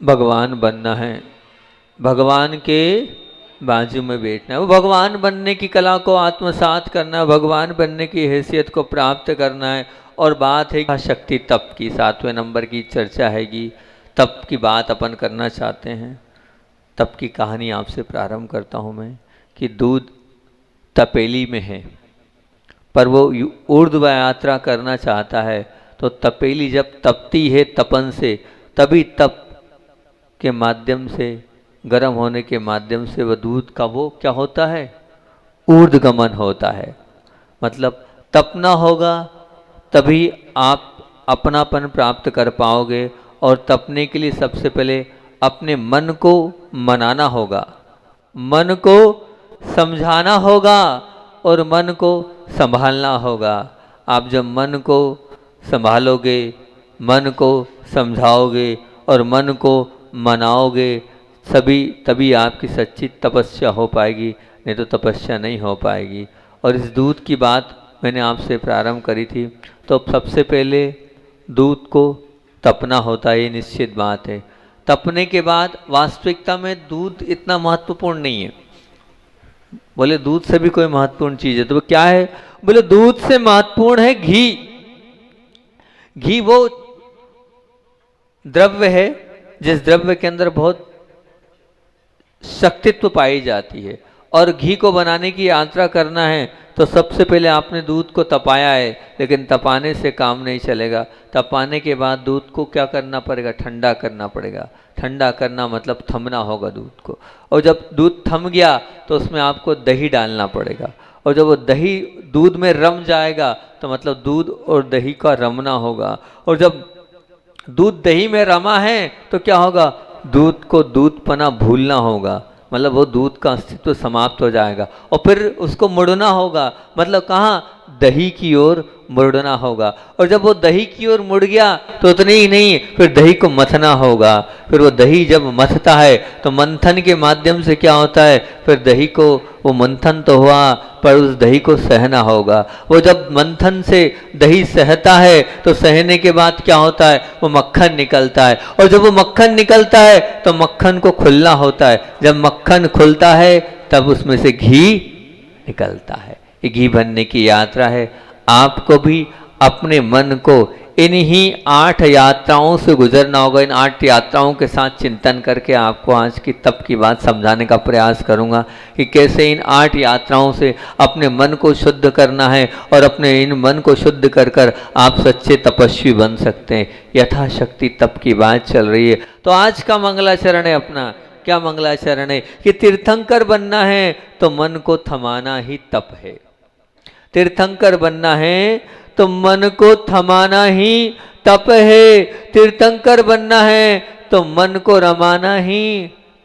भगवान बनना है, भगवान के बाजू में बैठना है, वो भगवान बनने की कला को आत्मसात करना है, भगवान बनने की हैसियत को प्राप्त करना है। और बात है शक्ति तप की, 7वें नंबर की चर्चा हैगी। तप की बात अपन करना चाहते हैं। तप की कहानी आपसे प्रारंभ करता हूँ मैं कि दूध तपेली में है, पर वो ऊर्ध्व यात्रा करना चाहता है। तो तपेली जब तपती है तपन से, तभी तप के माध्यम से, गर्म होने के माध्यम से वह दूध का वो क्या होता है, ऊर्ध्वगमन होता है। मतलब तपना होगा तभी आप अपनापन प्राप्त कर पाओगे। और तपने के लिए सबसे पहले अपने मन को मनाना होगा, मन को समझाना होगा और मन को संभालना होगा। आप जब मन को संभालोगे, मन को समझाओगे और मन को मनाओगे, तभी आपकी सच्ची तपस्या हो पाएगी, नहीं तो तपस्या नहीं हो पाएगी। और इस दूध की बात मैंने आपसे प्रारंभ करी थी। तो सबसे पहले दूध को तपना होता है, ये निश्चित बात है। तपने के बाद वास्तविकता में दूध इतना महत्वपूर्ण नहीं है। बोले दूध से भी कोई महत्वपूर्ण चीज है तो वो क्या है? बोले दूध से महत्वपूर्ण है घी। घी वो द्रव्य है जिस द्रव्य के अंदर बहुत शक्तित्व पाई जाती है। और घी को बनाने की यात्रा करना है तो सबसे पहले आपने दूध को तपाया है, लेकिन तपाने से काम नहीं चलेगा। तपाने के बाद दूध को क्या करना पड़ेगा? ठंडा करना पड़ेगा। ठंडा करना मतलब थमना होगा दूध को। और जब दूध थम गया तो उसमें आपको दही डालना पड़ेगा। और जब वो दही दूध में रम जाएगा तो मतलब दूध और दही का रमना होगा। और जब दूध दही में रमा है तो क्या होगा? दूध को दूधपना भूलना होगा, मतलब वो दूध का अस्तित्व समाप्त हो जाएगा। और फिर उसको मुड़ना होगा, मतलब कहाँ? दही की ओर मुड़ना होगा। और जब वो दही की ओर मुड़ गया तो उतने ही नहीं, फिर दही को मथना होगा। फिर वो दही जब मथता है तो मंथन के माध्यम से क्या होता है? फिर दही को, वो मंथन तो हुआ पर उस दही को सहना होगा। वो जब मंथन से दही सहता है तो सहने के बाद क्या होता है? वो मक्खन निकलता है। और जब वो मक्खन निकलता है तो मक्खन को खुलना होता है। जब मक्खन खुलता है तब उसमें से घी निकलता है। ये घी बनने की यात्रा है। आपको भी अपने मन को इन्हीं 8 यात्राओं से गुजरना होगा। इन 8 यात्राओं के साथ चिंतन करके आपको आज की तप की बात समझाने का प्रयास करूंगा कि कैसे इन 8 यात्राओं से अपने मन को शुद्ध करना है और अपने इन मन को शुद्ध कर कर आप सच्चे तपस्वी बन सकते हैं। यथाशक्ति तप की बात चल रही है। तो आज का मंगलाचरण है अपना, क्या मंगलाचरण है? कि तीर्थंकर बनना है तो मन को थमाना ही तप है। तीर्थंकर बनना है तो मन को थमाना ही तप है। तीर्थंकर बनना है तो मन को रमाना ही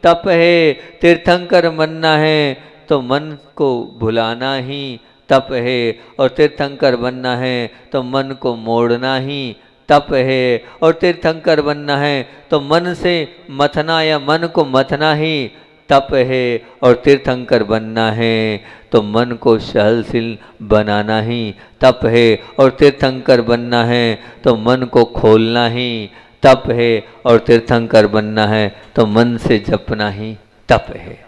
तप है। तीर्थंकर बनना है तो मन को भुलाना ही तप है। और तीर्थंकर बनना है तो मन को मोड़ना ही तप है। और तीर्थंकर बनना है तो मन से मथना या मन को मथना ही तप है। और तीर्थंकर बनना है तो मन को सहनशील बनाना ही तप है। और तीर्थंकर बनना है तो मन को खोलना ही तप है। और तीर्थंकर बनना है तो मन से जपना ही तप है।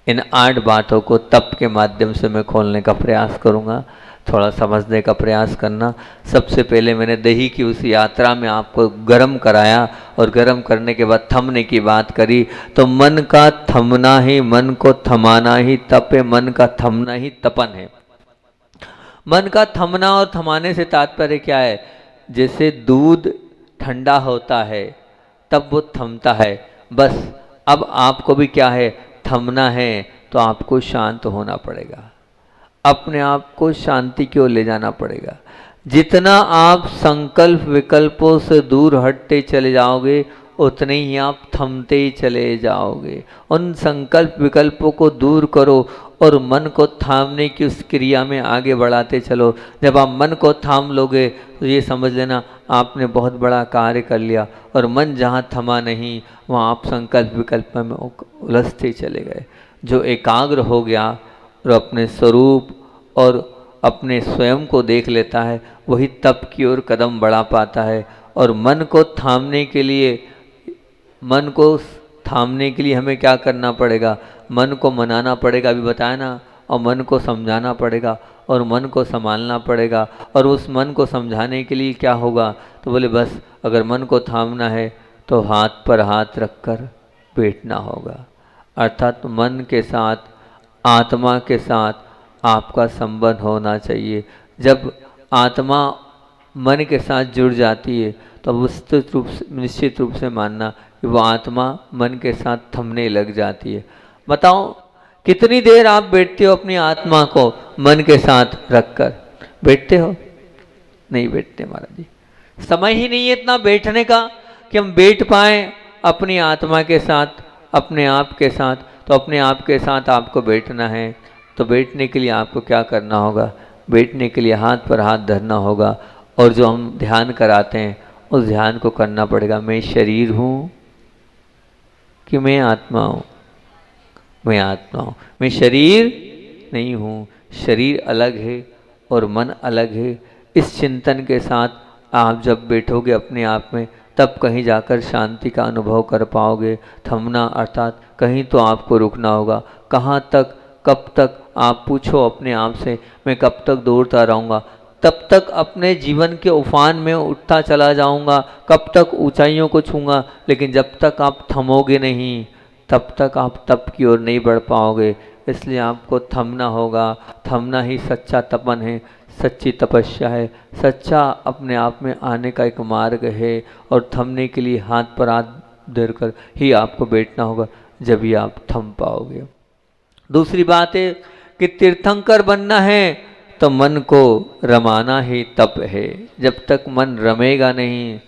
इन 8 बातों को तप के माध्यम से मैं खोलने का प्रयास करूँगा। थोड़ा समझने का प्रयास करना। सबसे पहले मैंने दही की उस यात्रा में आपको गर्म कराया और गर्म करने के बाद थमने की बात करी। तो मन का थमना ही, मन को थमाना ही तप है। मन का थमना ही तपन है। मन का थमना और थमाने से तात्पर्य क्या है? जैसे दूध ठंडा होता है तब वो थमता है, बस अब आपको भी क्या है? थमना है। तो आपको शांत होना पड़ेगा, अपने आप को शांति की ओर ले जाना पड़ेगा। जितना आप संकल्प विकल्पों से दूर हटते चले जाओगे उतने ही आप थमते ही चले जाओगे। उन संकल्प विकल्पों को दूर करो और मन को थामने की उस क्रिया में आगे बढ़ाते चलो। जब आप मन को थाम लोगे तो ये समझ लेना आपने बहुत बड़ा कार्य कर लिया। और मन जहाँ थमा नहीं वहाँ आप संकल्प विकल्प में उलझते चले गए। जो एकाग्र हो गया और अपने स्वरूप और अपने स्वयं को देख लेता है वही तप की ओर कदम बढ़ा पाता है। और मन को थामने के लिए मन को थामने के लिए हमें क्या करना पड़ेगा? मन को मनाना पड़ेगा, अभी बताया ना, और मन को समझाना पड़ेगा और मन को संभालना पड़ेगा। और उस मन को समझाने के लिए क्या होगा? तो बोले बस अगर मन को थामना है तो हाथ पर हाथ रखकर बैठना होगा। अर्थात मन के साथ, आत्मा के साथ आपका संबंध होना चाहिए। जब आत्मा मन के साथ जुड़ जाती है तो निश्चित रूप से मानना कि वो आत्मा मन के साथ थमने लग जाती है। बताओ कितनी देर आप बैठते हो अपनी आत्मा को मन के साथ रखकर? बैठते हो? नहीं बैठते महाराज जी। समय ही नहीं है इतना बैठने का कि हम बैठ पाए अपनी आत्मा के साथ, अपने आप के साथ। तो अपने आप के साथ आपको बैठना है तो बैठने के लिए आपको क्या करना होगा? बैठने के लिए हाथ पर हाथ धरना होगा और जो हम ध्यान कराते हैं उस ध्यान को करना पड़ेगा। मैं शरीर हूँ कि मैं आत्मा हूँ? मैं आत्मा हूँ, मैं शरीर नहीं हूँ। शरीर अलग है और मन अलग है। इस चिंतन के साथ आप जब बैठोगे अपने आप में तब कहीं जाकर शांति का अनुभव कर पाओगे। थमना अर्थात कहीं तो आपको रुकना होगा। कहाँ तक, कब तक? आप पूछो अपने आप से, मैं कब तक दौड़ता रहूँगा? तब तक अपने जीवन के उफान में उठता चला जाऊँगा, कब तक ऊंचाइयों को छूँगा। लेकिन जब तक आप थमोगे नहीं तब तक आप तप की ओर नहीं बढ़ पाओगे। इसलिए आपको थमना होगा। थमना ही सच्चा तपन है, सच्ची तपस्या है, सच्चा अपने आप में आने का एक मार्ग है। और थमने के लिए हाथ पर हाथ धरकर ही आपको बैठना होगा, जब ही आप थम पाओगे। दूसरी बात है कि तीर्थंकर बनना है तो मन को रमाना ही तप है। जब तक मन रमेगा नहीं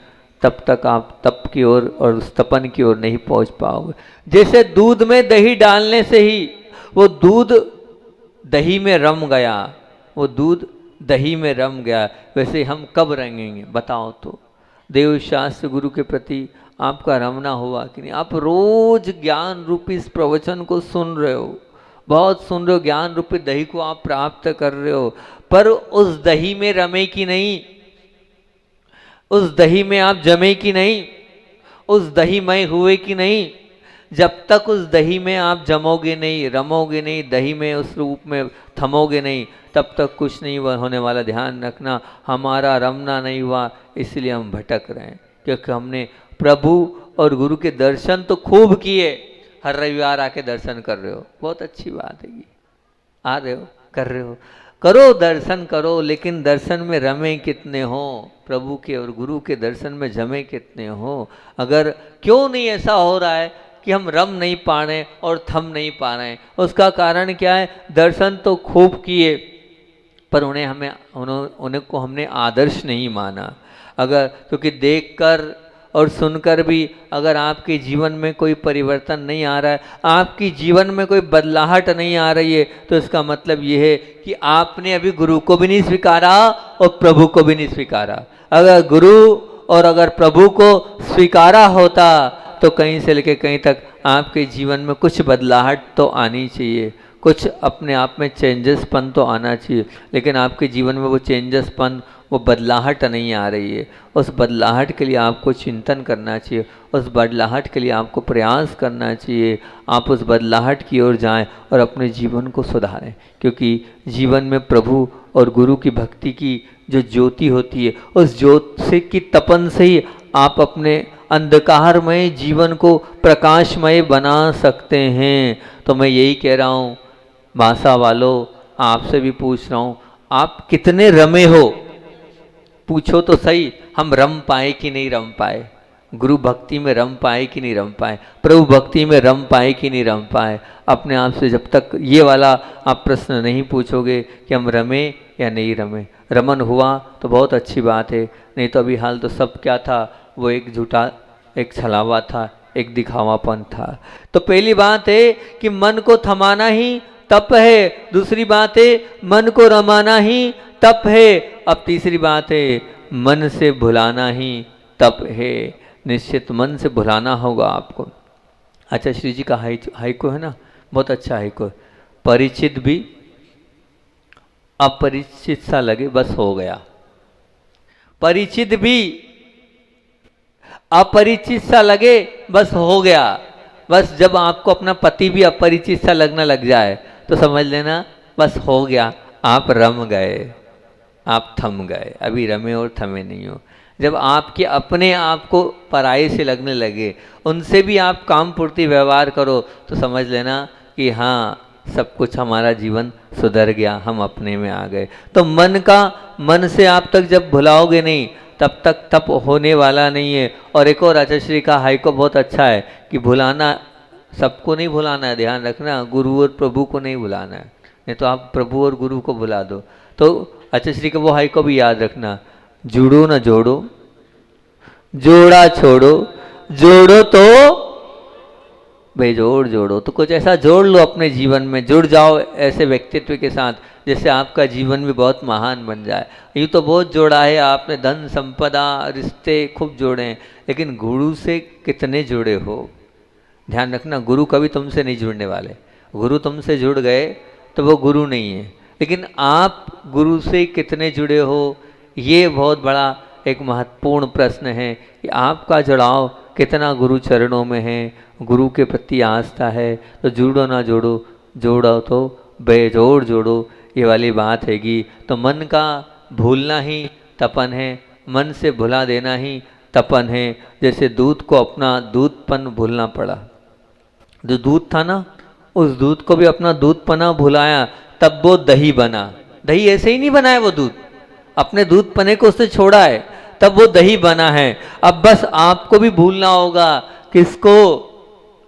तब तक आप तप की ओर और उस तपन की ओर नहीं पहुंच पाओगे। जैसे दूध में दही डालने से ही वो दूध दही में रम गया, वो दूध दही में रम गया, वैसे हम कब रंगेंगे बताओ तो? देव शास्त्र गुरु के प्रति आपका रमना हुआ कि नहीं? आप रोज ज्ञान रूपी इस प्रवचन को सुन रहे हो, बहुत सुन रहे हो, ज्ञान रूपी दही को आप प्राप्त कर रहे हो, पर उस दही में रमे कि नहीं? उस दही में आप जमे कि नहीं? उस दहीमय हुए कि नहीं? जब तक उस दही में आप जमोगे नहीं, रमोगे नहीं, दही में उस रूप में थमोगे नहीं, तब तक कुछ नहीं होने वाला। ध्यान रखना, हमारा रमना नहीं हुआ इसलिए हम भटक रहे हैं, क्योंकि हमने प्रभु और गुरु के दर्शन तो खूब किए। हर रविवार आके दर्शन कर रहे हो, बहुत अच्छी बात है। आ रहे हो, कर रहे हो, करो दर्शन करो, लेकिन दर्शन में रमे कितने हो? प्रभु के और गुरु के दर्शन में जमे कितने हो? अगर क्यों नहीं ऐसा हो रहा है कि हम रम नहीं पा रहे और थम नहीं पा रहे हैं? उसका कारण क्या है? दर्शन तो खूब किए पर उन्हें को हमने आदर्श नहीं माना। अगर क्योंकि देखकर और सुनकर भी अगर आपके जीवन में कोई परिवर्तन नहीं आ रहा है, आपकी जीवन में कोई बदलाहट नहीं आ रही है, तो इसका मतलब ये है कि आपने अभी गुरु को भी नहीं स्वीकारा और प्रभु को भी नहीं स्वीकारा। अगर गुरु और अगर प्रभु को स्वीकारा होता तो कहीं से लेकर कहीं तक आपके जीवन में कुछ बदलाहट तो आनी चाहिए, कुछ अपने आप में चेंजेसपन तो आना चाहिए। लेकिन आपके जीवन में वो चेंजेसपन, वो बदलाहट नहीं आ रही है। उस बदलाहट के लिए आपको चिंतन करना चाहिए, उस बदलाहट के लिए आपको प्रयास करना चाहिए। आप उस बदलाहट की ओर जाएं और अपने जीवन को सुधारें, क्योंकि जीवन में प्रभु और गुरु की भक्ति की जो ज्योति होती है, उस ज्योति की तपन से ही आप अपने अंधकारमय जीवन को प्रकाशमय बना सकते हैं। तो मैं यही कह रहा हूँ भाषा वालों, आपसे भी पूछ रहा हूँ, आप कितने रमे हो? पूछो तो सही, हम रम पाए कि नहीं रम पाए? गुरु भक्ति में रम पाए कि नहीं रम पाए? प्रभु भक्ति में रम पाए कि नहीं रम पाए? अपने आप से जब तक ये वाला आप प्रश्न नहीं पूछोगे कि हम रमे या नहीं रमे, रमन हुआ तो बहुत अच्छी बात है, नहीं तो अभी हाल तो सब क्या था, वो एक झूठा, एक छलावा था, एक दिखावापन था। तो पहली बात है कि मन को थमाना ही तप है। दूसरी बात है मन को रमाना ही तप है। अब तीसरी बात है मन से भुलाना ही तप है। निश्चित मन से भुलाना होगा आपको। अच्छा, श्री जी का हाइको है ना, बहुत अच्छा हाइको है। परिचित भी अपरिचित सा लगे, बस हो गया। परिचित भी अपरिचित सा लगे बस हो गया। बस जब आपको अपना पति भी अपरिचित सा लगने लग जाए तो समझ लेना बस हो गया, आप रम गए, आप थम गए, अभी रमे और थमे नहीं हो। जब आपके अपने आप को पराये से लगने लगे, उनसे भी आप काम पूर्ति व्यवहार करो तो समझ लेना कि हाँ सब कुछ हमारा जीवन सुधर गया, हम अपने में आ गए। तो मन से आप तक जब भुलाओगे नहीं तब तक तप होने वाला नहीं है। और एक और आचार्य का हाइको बहुत अच्छा है कि भुलाना, सबको नहीं भुलाना है, ध्यान रखना, गुरु और प्रभु को नहीं भुलाना है, नहीं तो आप प्रभु और गुरु को भुला दो। तो आचार्य का वो हाइको भी याद रखना, जुड़ो न जोड़ो, जोड़ा छोड़ो, जोड़ो तो बेजोड़ जोड़ो। तो कुछ ऐसा जोड़ लो अपने जीवन में, जुड़ जाओ ऐसे व्यक्तित्व के साथ जिससे आपका जीवन भी बहुत महान बन जाए। यूँ तो बहुत जोड़ा है आपने, धन संपदा रिश्ते खूब जोड़े हैं, लेकिन गुरु से कितने जुड़े हो? ध्यान रखना, गुरु कभी तुमसे नहीं जुड़ने वाले। गुरु तुमसे जुड़ गए तो वो गुरु नहीं है, लेकिन आप गुरु से कितने जुड़े हो, ये बहुत बड़ा एक महत्वपूर्ण प्रश्न है कि आपका जुड़ाव कितना गुरु चरणों में है, गुरु के प्रति आस्था है। तो जुड़ो ना जोड़ो, जोड़ो तो बेजोड़ जोड़ो, ये वाली बात हैगी। तो मन का भूलना ही तपन है, मन से भुला देना ही तपन है। जैसे दूध को अपना दूधपन भूलना पड़ा, जो दूध था ना उस दूध को भी अपना दूधपना भुलाया, तब वो दही बना। दही ऐसे ही नहीं बना है, वो दूध अपने दूध पने को उसने छोड़ा है, तब वो दही बना है। अब बस आपको भी भूलना होगा, किसको?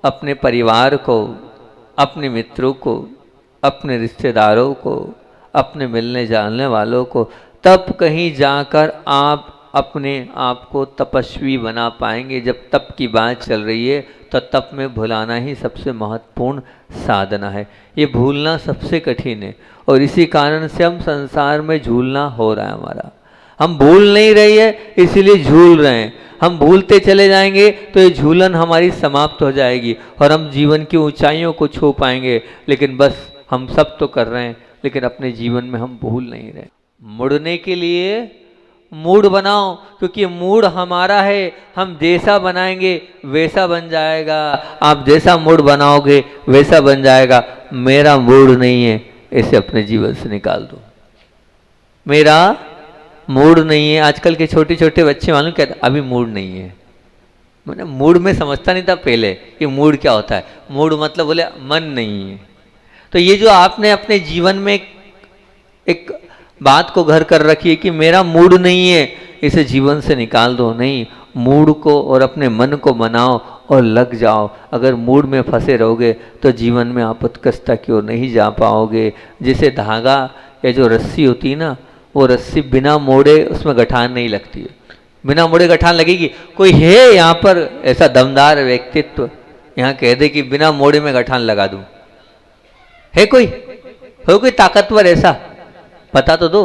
अपने परिवार को, अपने मित्रों को, अपने रिश्तेदारों को, अपने मिलने जानने वालों को। तब कहीं जाकर आप अपने आप को तपस्वी बना पाएंगे। जब तप की बात चल रही है तो तप में भुलाना ही सबसे महत्वपूर्ण साधना है। ये भूलना सबसे कठिन है और इसी कारण से हम संसार में झूलना हो रहा है हमारा। हम भूल नहीं रही है इसीलिए झूल रहे हैं। हम भूलते चले जाएंगे तो ये झूलन हमारी समाप्त हो जाएगी और हम जीवन की ऊंचाइयों को छू पाएंगे। लेकिन बस हम सब तो कर रहे हैं, लेकिन अपने जीवन में हम भूल नहीं रहे। मुड़ने के लिए मूड बनाओ, क्योंकि मूड हमारा है, हम जैसा बनाएंगे वैसा बन जाएगा। आप जैसा मूड बनाओगे वैसा बन जाएगा। मेरा मूड नहीं है, इसे अपने जीवन से निकाल दो। मेरा मूड नहीं है। आजकल के छोटे छोटे बच्चे मालूम कहते अभी मूड नहीं है। मैंने मूड में समझता नहीं था पहले कि मूड क्या होता है। मूड मतलब बोले मन नहीं है। तो ये जो आपने अपने जीवन में एक बात को घर कर रखी है कि मेरा मूड नहीं है, इसे जीवन से निकाल दो। नहीं, मूड को और अपने मन को मनाओ और लग जाओ। अगर मूड में फंसे रहोगे तो जीवन में आप उत्कृष्टता की ओर नहीं जा पाओगे। जैसे धागा या जो रस्सी होती है ना, वो रस्सी बिना मोड़े उसमें गठान नहीं लगती है। बिना मोड़े गठान लगेगी? कोई है यहाँ पर ऐसा दमदार व्यक्तित्व यहाँ कह दे कि बिना मोड़े में गठान लगा दूं? है कोई? हो कोई ताकतवर ऐसा? पता तो दो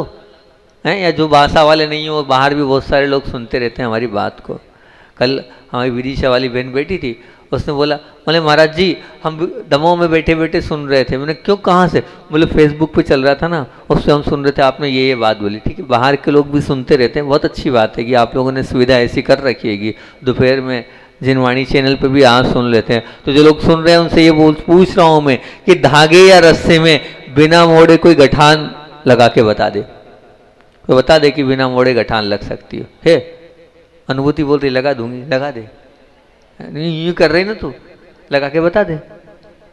हैं। या जो भाषा वाले नहीं हो, बाहर भी बहुत सारे लोग सुनते रहते हैं हमारी बात को। कल हमारी विदिशा वाली बहन बैठी थी, उसने बोला, बोले महाराज जी हम दमोह में बैठे बैठे सुन रहे थे। मैंने क्यों, कहाँ से? बोले फेसबुक पे चल रहा था ना, उससे हम सुन रहे थे, आपने ये बात बोली। ठीक है, बाहर के लोग भी सुनते रहते हैं, बहुत अच्छी बात है कि आप लोगों ने सुविधा ऐसी कर रखी है कि दोपहर में जिनवाणी चैनल पे भी आप सुन लेते हैं। तो जो लोग सुन रहे हैं उनसे ये पूछ रहा हूँ मैं कि धागे या रस्से में बिना मोड़े कोई गठान लगा के बता दे, कोई बता दे कि बिना मोड़े गठान लग सकती है? अनुभूति बोल रही लगा दूंगी, लगा दे। यूँ कर रही ना तू, लगा के बता दे।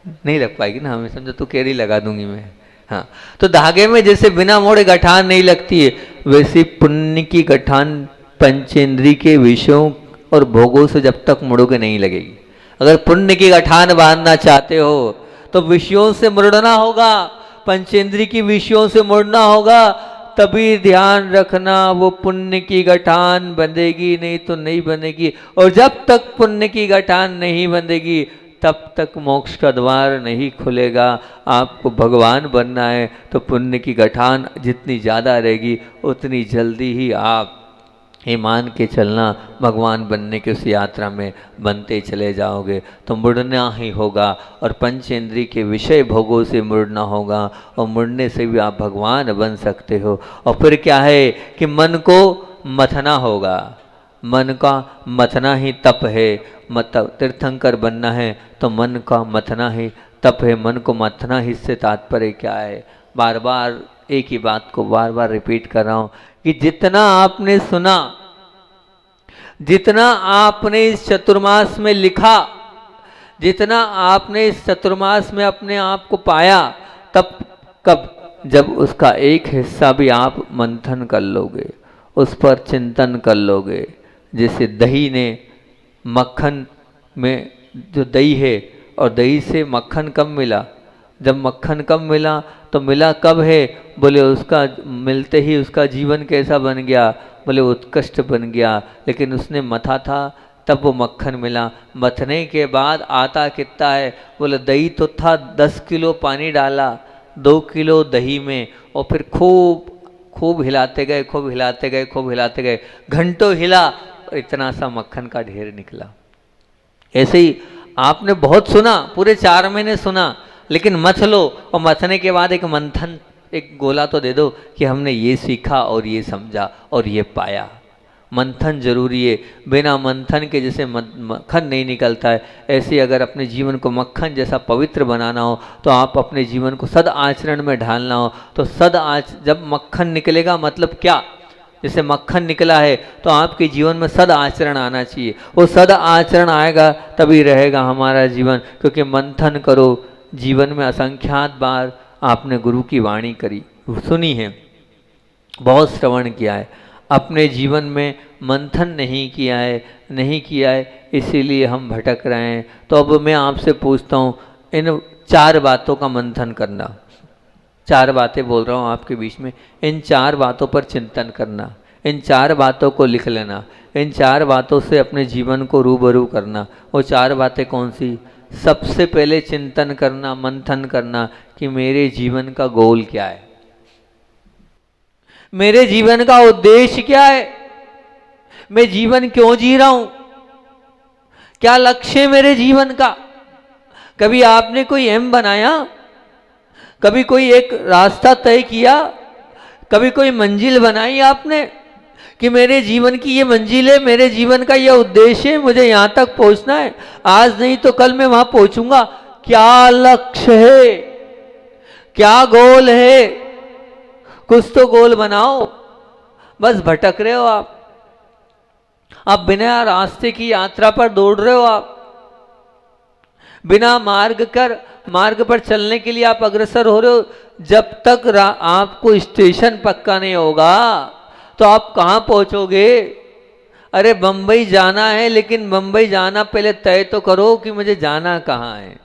नहीं लग पाएगी ना, हमें समझो तू कह रही लगा दूंगी मैं। हाँ, तो धागे में जैसे बिना मोड़े गठान नहीं लगती है, वैसे पुण्य की गठान पंचेंद्री के विषयों और भोगों से जब तक मुड़ोगे नहीं लगेगी। अगर पुण्य की गठान बांधना चाहते हो तो विषयों से मुड़ना होगा, पंचेंद्री की विषयों से मुड़ना होगा, तभी ध्यान रखना वो पुण्य की गठान बंधेगी, नहीं तो नहीं बंधेगी। और जब तक पुण्य की गठान नहीं बंधेगी तब तक मोक्ष का द्वार नहीं खुलेगा। आपको भगवान बनना है तो पुण्य की गठान जितनी ज़्यादा रहेगी उतनी जल्दी ही आप ये मान के चलना भगवान बनने की उस यात्रा में बनते चले जाओगे। तो मुड़ना ही होगा और पंचेंद्रिय के विषय भोगों से मुड़ना होगा, और मुड़ने से भी आप भगवान बन सकते हो। और फिर क्या है कि मन को मथना होगा। मन का मथना ही तप है। मतलब तीर्थंकर बनना है तो मन का मथना ही तप है। मन को मथना ही से तात्पर्य क्या है? बार बार एक ही बात को बार बार रिपीट कर रहा हूं कि जितना आपने सुना, जितना आपने इस चतुर्मास में लिखा, जितना आपने इस चतुर्मास में अपने आप को पाया, तब कब जब उसका एक हिस्सा भी आप मंथन कर लोगे, उस पर चिंतन कर लोगे। जैसे दही ने मक्खन में, जो दही है और दही से मक्खन कब मिला? जब मक्खन कब मिला तो मिला कब है? बोले उसका मिलते ही उसका जीवन कैसा बन गया? बोले उत्कृष्ट बन गया। लेकिन उसने मथा था तब वो मक्खन मिला। मथने के बाद आता कितना है? बोले दही तो था 10 किलो पानी डाला 2 किलो दही में, और फिर खूब खूब हिलाते गए, खूब हिलाते गए, खूब हिलाते गए, घंटों हिला, इतना सा मक्खन का ढेर निकला। ऐसे ही आपने बहुत सुना, पूरे 4 महीने सुना, लेकिन मथ लो और मथने के बाद एक मंथन, एक गोला तो दे दो कि हमने ये सीखा और ये समझा और ये पाया। मंथन जरूरी है। बिना मंथन के जैसे मक्खन नहीं निकलता है, ऐसे अगर अपने जीवन को मक्खन जैसा पवित्र बनाना हो तो आप अपने जीवन को सद आचरण में ढालना हो तो जब मक्खन निकलेगा मतलब क्या? जैसे मक्खन निकला है तो आपके जीवन में सद आचरण आना चाहिए। वो सद आचरण आएगा तभी रहेगा हमारा जीवन। क्योंकि मंथन करो। जीवन में असंख्यात बार आपने गुरु की वाणी करी, सुनी है, बहुत श्रवण किया है, अपने जीवन में मंथन नहीं किया है, इसीलिए हम भटक रहे हैं। तो अब मैं आपसे पूछता हूँ, इन 4 बातों का मंथन करना। 4 बातें बोल रहा हूँ आपके बीच में, इन 4 बातों पर चिंतन करना, इन 4 बातों को लिख लेना, इन 4 बातों से अपने जीवन को रूबरू करना। वो 4 बातें कौन सी? सबसे पहले चिंतन करना, मंथन करना कि मेरे जीवन का गोल क्या है, मेरे जीवन का उद्देश्य क्या है, मैं जीवन क्यों जी रहा हूं, क्या लक्ष्य है मेरे जीवन का। कभी आपने कोई एम बनाया? कभी कोई एक रास्ता तय किया? कभी कोई मंजिल बनाई आपने कि मेरे जीवन की ये मंजिल है, मेरे जीवन का ये उद्देश्य है, मुझे यहां तक पहुंचना है, आज नहीं तो कल मैं वहां पहुंचूंगा। क्या लक्ष्य है, क्या गोल है? कुछ तो गोल बनाओ। बस भटक रहे हो आप बिना रास्ते की यात्रा पर दौड़ रहे हो, आप बिना मार्ग पर चलने के लिए आप अग्रसर हो रहे हो। जब तक आपको स्टेशन पक्का नहीं होगा तो आप कहां पहुंचोगे? अरे बंबई जाना है, लेकिन बंबई जाना पहले तय तो करो कि मुझे जाना कहां है।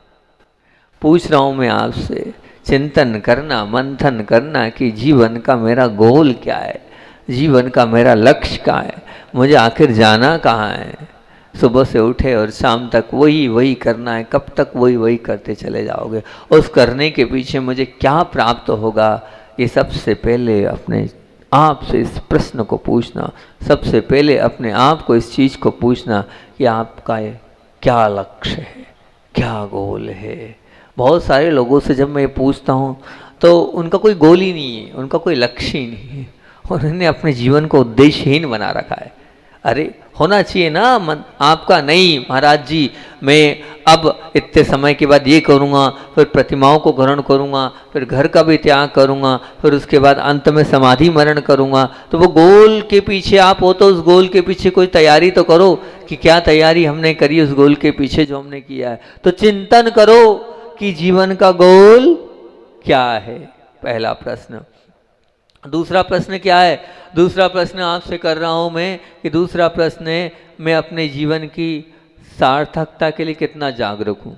पूछ रहा हूं मैं आपसे, चिंतन करना, मंथन करना कि जीवन का मेरा गोल क्या है, जीवन का मेरा लक्ष्य क्या है, मुझे आखिर जाना कहाँ है। सुबह से उठे और शाम तक वही करना है। कब तक वही करते चले जाओगे? उस करने के पीछे मुझे क्या प्राप्त होगा? ये सबसे पहले अपने आप से इस प्रश्न को पूछना, सबसे पहले अपने आप को इस चीज़ को पूछना कि आपका ये क्या लक्ष्य है, क्या गोल है। बहुत सारे लोगों से जब मैं पूछता हूँ तो उनका कोई गोल ही नहीं है, उनका कोई लक्ष्य ही नहीं है, उन्होंने अपने जीवन को उद्देश्यहीन बना रखा है। अरे होना चाहिए ना आपका, नहीं महाराज जी मैं अब इतने समय के बाद ये करूँगा, फिर प्रतिमाओं को ग्रहण करूँगा, फिर घर का भी त्याग करूँगा, फिर उसके बाद अंत में समाधि मरण करूँगा। तो वो गोल के पीछे आप हो तो उस गोल के पीछे कोई तैयारी तो करो कि क्या तैयारी हमने करी उस गोल के पीछे जो हमने किया है। तो चिंतन करो कि जीवन का गोल क्या है, पहला प्रश्न। दूसरा प्रश्न क्या है? दूसरा प्रश्न आपसे कर रहा हूं मैं कि दूसरा प्रश्न है, मैं अपने जीवन की सार्थकता के लिए कितना जागरूक हूं।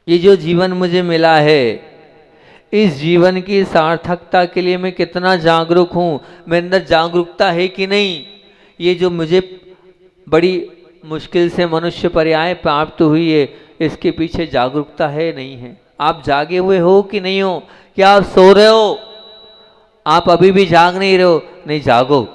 ये जो जीवन मुझे मिला है, इस जीवन की सार्थकता के लिए मैं कितना जागरूक हूं, मेरे अंदर जागरूकता है कि नहीं। ये जो मुझे बड़ी मुश्किल से मनुष्य पर्याय प्राप्त हुई है, इसके पीछे जागरूकता है नहीं है। आप जागे हुए हो कि नहीं हो? क्या आप सो रहे हो? आप अभी भी जाग नहीं रहे हो? नहीं, जागो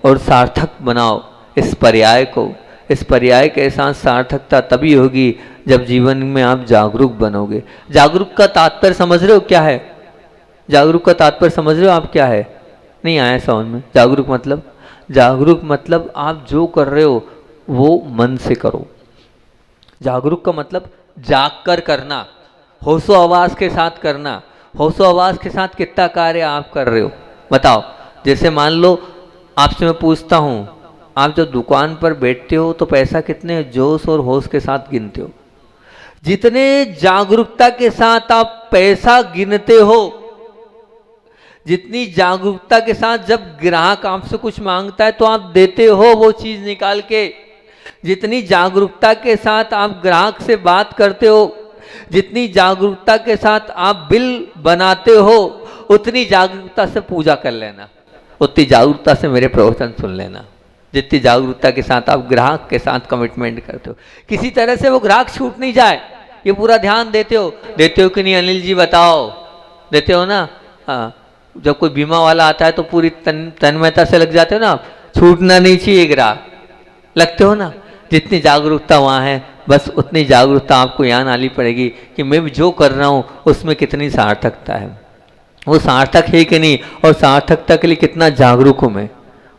और सार्थक बनाओ इस पर्याय को। इस पर्याय के साथ सार्थकता तभी होगी जब जीवन में आप जागरूक बनोगे। जागरूक का तात्पर्य समझ रहे हो क्या है? जागरूक का तात्पर्य समझ रहे हो आप क्या है? नहीं आया समझ में। जागरूक मतलब, जागरूक मतलब आप जो कर रहे हो वो मन से करो। जागरूक का मतलब जाग कर करना, होशो आवाज के साथ करना। होशो आवाज के साथ कितना कार्य आप कर रहे हो बताओ। जैसे मान लो आपसे मैं पूछता हूं, आप जब दुकान पर बैठते हो तो पैसा कितने जोश और होश के साथ गिनते हो? जितने जागरूकता के साथ आप पैसा गिनते हो, जितनी जागरूकता के साथ जब ग्राहक आपसे कुछ मांगता है तो आप देते हो वो चीज निकाल के, जितनी जागरूकता के साथ आप ग्राहक से बात करते हो, जितनी जागरूकता के साथ आप बिल बनाते हो, उतनी जागरूकता से पूजा कर लेना, उतनी जागरूकता से मेरे प्रवचन सुन लेना। जितनी जागरूकता के साथ आप ग्राहक के साथ कमिटमेंट करते हो, किसी तरह से वो ग्राहक छूट नहीं जाए, ये पूरा ध्यान देते हो कि नहीं अनिल जी बताओ? देते हो ना? हाँ, जब कोई बीमा वाला आता है तो पूरी तन्मयता से लग जाते हो ना, छूटना नहीं चाहिए ग्राहक, लगते हो ना? जितनी जागरूकता वहाँ है बस उतनी जागरूकता आपको यहाँ आनी पड़ेगी कि मैं जो कर रहा हूँ उसमें कितनी सार्थकता है, वो सार्थक है कि नहीं, और सार्थकता के लिए कितना जागरूक हूँ मैं।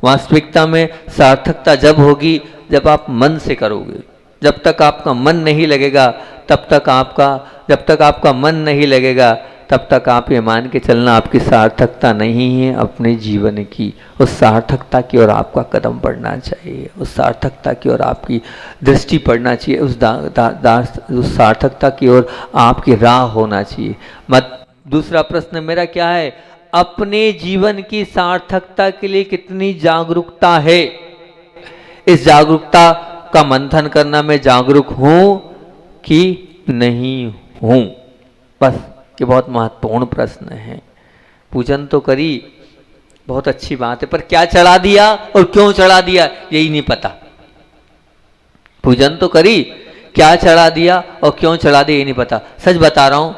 वास्तविकता में सार्थकता जब होगी जब आप मन से करोगे। जब तक आपका मन नहीं लगेगा तब तक आपका मन नहीं लगेगा तब तक आप ये मान के चलना आपकी सार्थकता नहीं है अपने जीवन की। उस सार्थकता की ओर आपका कदम बढ़ना चाहिए, उस सार्थकता की ओर आपकी दृष्टि पड़ना चाहिए, उस सार्थकता की ओर आपकी राह होना चाहिए। दूसरा प्रश्न मेरा क्या है? अपने जीवन की सार्थकता के लिए कितनी जागरूकता है? इस जागरूकता का मंथन करना, मैं जागरूक हूं कि नहीं हूं? बस ये बहुत महत्वपूर्ण प्रश्न है। पूजन तो करी, बहुत अच्छी बात है, पर क्या चढ़ा दिया और क्यों चढ़ा दिया यही नहीं पता। पूजन तो करी, क्या चढ़ा दिया और क्यों चढ़ा दिया ये नहीं पता। सच बता रहा हूं,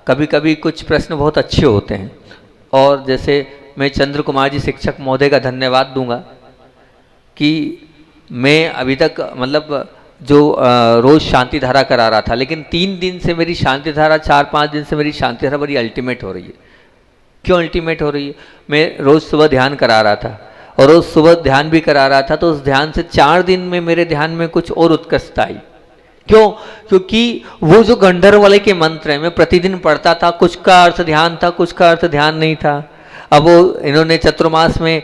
कभी कभी कुछ प्रश्न बहुत अच्छे होते हैं, और जैसे मैं चंद्र कुमार जी शिक्षक महोदय का धन्यवाद दूंगा कि मैं अभी तक मतलब जो रोज़ शांति धारा करा रहा था, लेकिन 3 दिन से मेरी शांति धारा, 4-5 दिन से मेरी शांति धारा बड़ी अल्टीमेट हो रही है। क्यों अल्टीमेट हो रही है? मैं रोज़ सुबह ध्यान करा रहा था, और रोज़ सुबह ध्यान भी करा रहा था, तो उस ध्यान से 4 दिन में मेरे ध्यान में कुछ और उत्कृष्टता आई। क्यों? क्योंकि वो जो गंधर्व वाले के मंत्र हैं मैं प्रतिदिन पढ़ता था, कुछ का अर्थ ध्यान था, कुछ का अर्थ ध्यान नहीं था। अब वो इन्होंने चतुर्मास में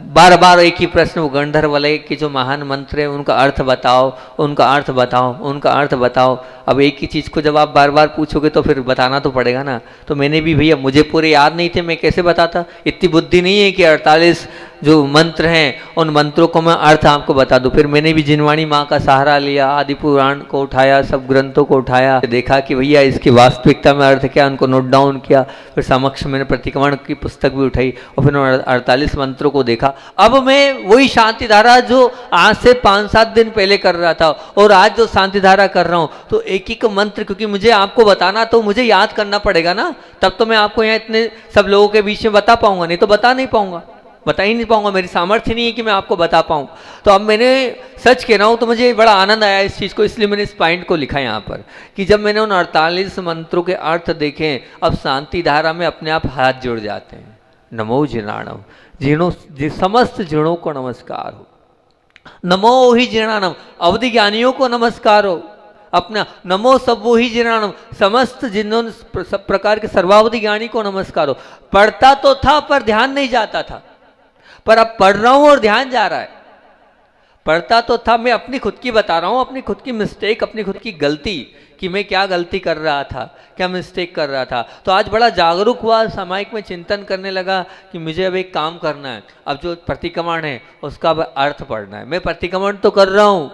बार बार एक ही प्रश्न, वो गंधर्व वाले के जो महान मंत्र है उनका अर्थ बताओ, उनका अर्थ बताओ, उनका अर्थ बताओ। अब एक ही चीज़ को जब आप बार बार पूछोगे तो फिर बताना तो पड़ेगा ना। तो मैंने भी, भैया मुझे पूरे याद नहीं थे, मैं कैसे बताता? इतनी बुद्धि नहीं है कि 48 जो मंत्र हैं उन मंत्रों को मैं अर्थ आपको बता दूं। फिर मैंने भी जिनवाणी माँ का सहारा लिया, आदि पुराण को उठाया, सब ग्रंथों को उठाया, देखा कि भैया इसकी वास्तविकता में अर्थ क्या, उनको नोट डाउन किया। फिर समक्ष मैंने प्रतिक्रमण की पुस्तक भी उठाई और फिर 48 मंत्रों को देखा। अब मैं वही शांति धारा जो आज से 5-7 दिन पहले कर रहा था और आज जो शांति धारा कर रहा हूँ, तो एक एक मंत्र, क्योंकि मुझे आपको बताना तो मुझे याद करना पड़ेगा ना, तब तो मैं आपको यहाँ इतने सब लोगों के बीच में बता पाऊंगा, नहीं तो बता नहीं पाऊंगा, बता ही नहीं पाऊंगा, मेरी सामर्थ्य नहीं है कि मैं आपको बता पाऊं। तो अब मैंने सच कह रहा हूं, तो मुझे बड़ा आनंद आया इस चीज़ को, इसलिए मैंने इस पॉइंट को लिखा यहाँ पर कि जब मैंने उन 48 मंत्रों के अर्थ देखे, अब शांति धारा में अपने आप हाथ जुड़ जाते हैं। नमो जिनाणम, जीर्णों समस्त जीर्णों को नमस्कार हो, नमो ही जीर्णानम, अवधि ज्ञानियों को नमस्कार हो, अपना नमो सब वो ही जिनानम, समस्त जिन्हों सब प्रकार के सर्वावधि ज्ञानी को नमस्कार हो। पढ़ता तो था पर ध्यान नहीं जाता था, पर अब पढ़ रहा हूं और ध्यान जा रहा है। पढ़ता तो था, मैं अपनी खुद की बता रहा हूं, अपनी खुद की मिस्टेक, अपनी खुद की गलती, कि मैं क्या गलती कर रहा था, क्या मिस्टेक कर रहा था। तो आज बड़ा जागरूक हुआ, सामायिक में चिंतन करने लगा कि मुझे अब एक काम करना है, अब जो प्रतिक्रमण है उसका अब अर्थ पढ़ना है। मैं प्रतिक्रमण तो कर रहा हूं,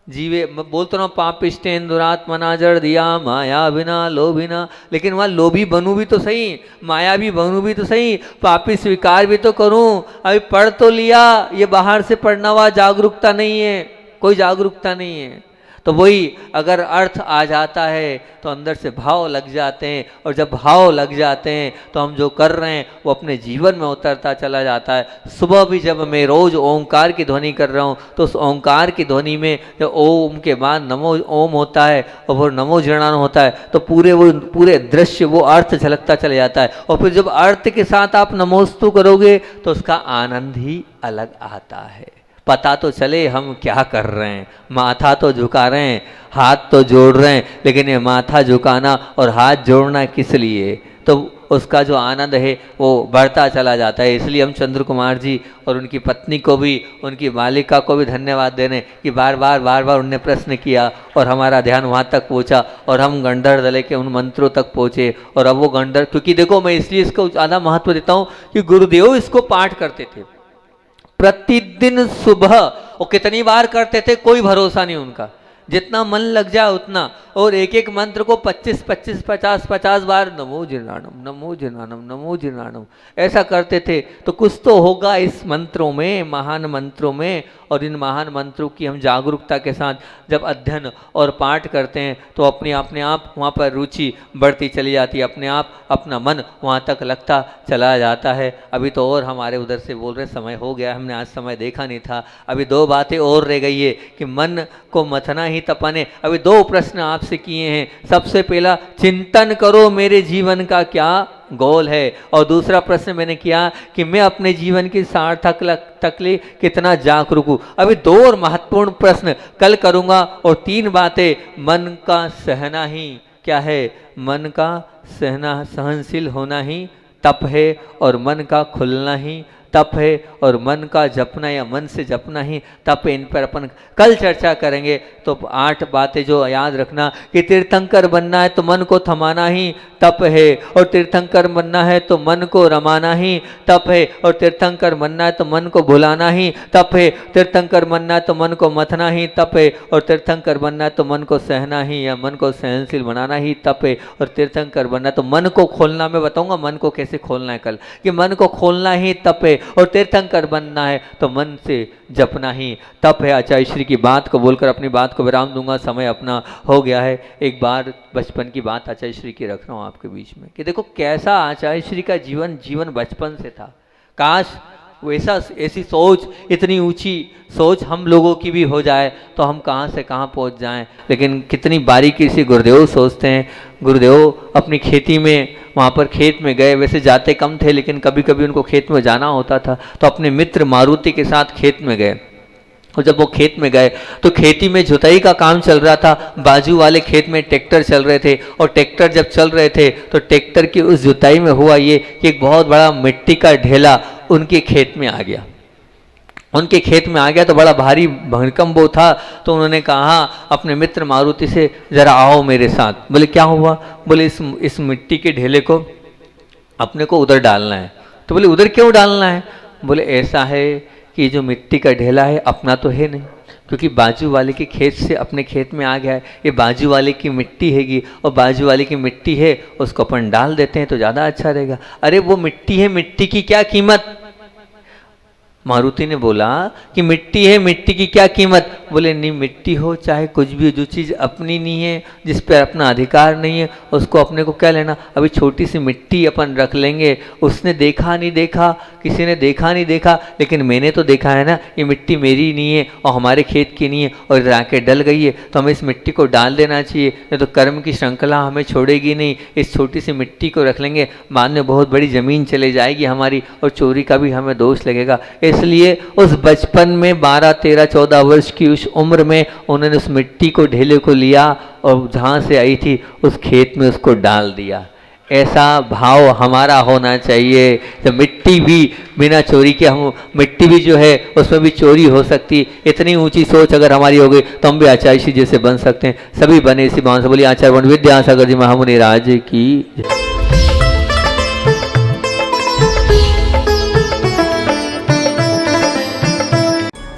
जीवे मैं बोलता हूँ पापिष्टेन दुरात्मना जड़ दिया माया बिना लोभिना, लेकिन वहाँ लोभी बनूं भी तो सही, माया भी बनूं भी तो सही, पापी स्वीकार भी तो करूं। अभी पढ़ तो लिया, ये बाहर से पढ़ना हुआ जागरूकता नहीं है, कोई जागरूकता नहीं है। तो वही अगर अर्थ आ जाता है तो अंदर से भाव लग जाते हैं, और जब भाव लग जाते हैं तो हम जो कर रहे हैं वो अपने जीवन में उतरता चला जाता है। सुबह भी जब मैं रोज ओंकार की ध्वनि कर रहा हूँ तो उस ओंकार की ध्वनि में जब ओम के बाद नमो ओम होता है और वो नमो जीर्णाणु होता है तो पूरे दृश्य वो अर्थ झलकता चला जाता है। और फिर जब अर्थ के साथ आप नमोस्तु करोगे तो उसका आनंद ही अलग आता है। पता तो चले हम क्या कर रहे हैं, माथा तो झुका रहे हैं, हाथ तो जोड़ रहे हैं, लेकिन ये माथा झुकाना और हाथ जोड़ना किस लिए, तो उसका जो आनंद है वो बढ़ता चला जाता है। इसलिए हम चंद्र कुमार जी और उनकी पत्नी को भी, उनकी मालिका को भी धन्यवाद दे रहे हैं कि बार बार उनने प्रश्न किया और हमारा ध्यान वहाँ तक पहुँचा और हम गंडर दले के उन मंत्रों तक पहुँचे। और अब वो गंडर, क्योंकि देखो मैं इसलिए इसको ज़्यादा महत्व देता हूँ कि गुरुदेव इसको पाठ करते थे प्रतिदिन सुबह, वो कितनी बार करते थे कोई भरोसा नहीं उनका, जितना मन लग जाए उतना, और एक एक मंत्र को 25-25, 50-50 बार नमो जीर्णाणम नमो जीर्णाणम नमो जीर्णाणम ऐसा करते थे। तो कुछ तो होगा इस मंत्रों में, महान मंत्रों में, और इन महान मंत्रों की हम जागरूकता के साथ जब अध्ययन और पाठ करते हैं तो अपने आप वहाँ पर रुचि बढ़ती चली जाती है, अपने आप अपना मन वहाँ तक लगता चला जाता है। अभी तो और हमारे उधर से बोल रहे समय हो गया, हमने आज समय देखा नहीं था, अभी 2 बातें और रह गई है कि मन को मथना ही तपाने। अभी 2 प्रश्न आपसे किए हैं। सबसे पहला, चिंतन करो मेरे जीवन का क्या गोल है, और दूसरा प्रश्न मैंने किया कि मैं अपने जीवन की सार्थक तक लिए कितना जागरूक हूँ। अभी 2 और महत्वपूर्ण प्रश्न कल करूँगा, और 3 बातें। मन का सहना ही क्या है, मन का सहना सहनशील होना ही तप है, और मन का खुलना ही तप है, और मन का जपना या मन से जपना ही तप है। इन पर अपन कल चर्चा करेंगे। तो 8 बातें जो याद रखना कि तीर्थंकर बनना है तो मन को थमाना ही तप है, और तीर्थंकर बनना है तो मन को रमाना ही तप है, और तीर्थंकर बनना है तो मन को भुलाना ही तप है, तीर्थंकर बनना है तो मन को मथना ही तप है, और तीर्थंकर बनना है तो मन को सहना ही या मन को सहनशील बनाना ही तप है, और तीर्थंकर बनना है तो मन को खोलना, मैं बताऊंगा मन को कैसे खोलना है कल, कि मन को खोलना ही तप है, और तीर्थंकर बनना है तो मन से जपना ही तप है। आचार्य श्री की बात को बोलकर अपनी बात को विराम दूंगा, समय अपना हो गया है। एक बार बचपन की बात आचार्य श्री की रख रहा हूँ आपके बीच में कि देखो कैसा आचार्य श्री का जीवन बचपन से था। काश वैसा ऐसी सोच, इतनी ऊंची सोच हम लोगों की भी हो जाए तो हम कहाँ से कहाँ पहुँच जाएं। लेकिन कितनी बारीकी से गुरुदेव सोचते हैं। गुरुदेव अपनी खेती में, वहाँ पर खेत में गए, वैसे जाते कम थे लेकिन कभी कभी उनको खेत में जाना होता था, तो अपने मित्र मारुति के साथ खेत में गए। और जब वो खेत में गए तो खेती में जुताई का काम चल रहा था, बाजू वाले खेत में ट्रैक्टर चल रहे थे, और ट्रैक्टर जब चल रहे थे तो ट्रैक्टर की उस जुताई में हुआ ये कि एक बहुत बड़ा मिट्टी का ढेला उनके खेत में आ गया। उनके खेत में आ गया तो बड़ा भारी भरकम वो था। तो उन्होंने कहा अपने मित्र मारुति से, जरा आओ मेरे साथ। बोले क्या हुआ? बोले इस मिट्टी के ढेले को अपने को उधर डालना है। तो बोले उधर क्यों डालना है? बोले ऐसा है कि जो मिट्टी का ढेला है अपना तो है नहीं, क्योंकि बाजू वाले के खेत से अपने खेत में आ गया है, ये बाजू वाले की मिट्टी हैगी, और बाजू वाले की मिट्टी है उसको अपन डाल देते हैं तो ज़्यादा अच्छा रहेगा। अरे वो मिट्टी है, मिट्टी की क्या कीमत? मारुति ने बोला कि मिट्टी है, मिट्टी की क्या कीमत? बोले नहीं, मिट्टी हो चाहे कुछ भी, जो चीज़ अपनी नहीं है, जिस पर अपना अधिकार नहीं है, उसको अपने को क्या लेना। अभी छोटी सी मिट्टी अपन रख लेंगे, उसने देखा नहीं देखा, किसी ने देखा नहीं देखा, लेकिन मैंने तो देखा है ना, ये मिट्टी मेरी नहीं है और हमारे खेत की नहीं है, और इधर आके डल गई है, तो हमें इस मिट्टी को डाल देना चाहिए, नहीं तो कर्म की श्रृंखला हमें छोड़ेगी नहीं। इस छोटी सी मिट्टी को रख लेंगे, बाद में बहुत बड़ी ज़मीन चले जाएगी हमारी, और चोरी का भी हमें दोष लगेगा। इसलिए उस बचपन में 12, 13, 14 वर्ष की उस उम्र में उन्होंने उस मिट्टी को, ढेले को लिया और जहाँ से आई थी उस खेत में उसको डाल दिया। ऐसा भाव हमारा होना चाहिए। जब मिट्टी भी बिना चोरी के, हम मिट्टी भी जो है उसमें भी चोरी हो सकती, इतनी ऊंची सोच अगर हमारी हो गई तो हम भी आचार्य जी जैसे बन सकते हैं। सभी बने इसी भाव से। बोलिए आचार्य विद्यासागर जी महामुनि राज की।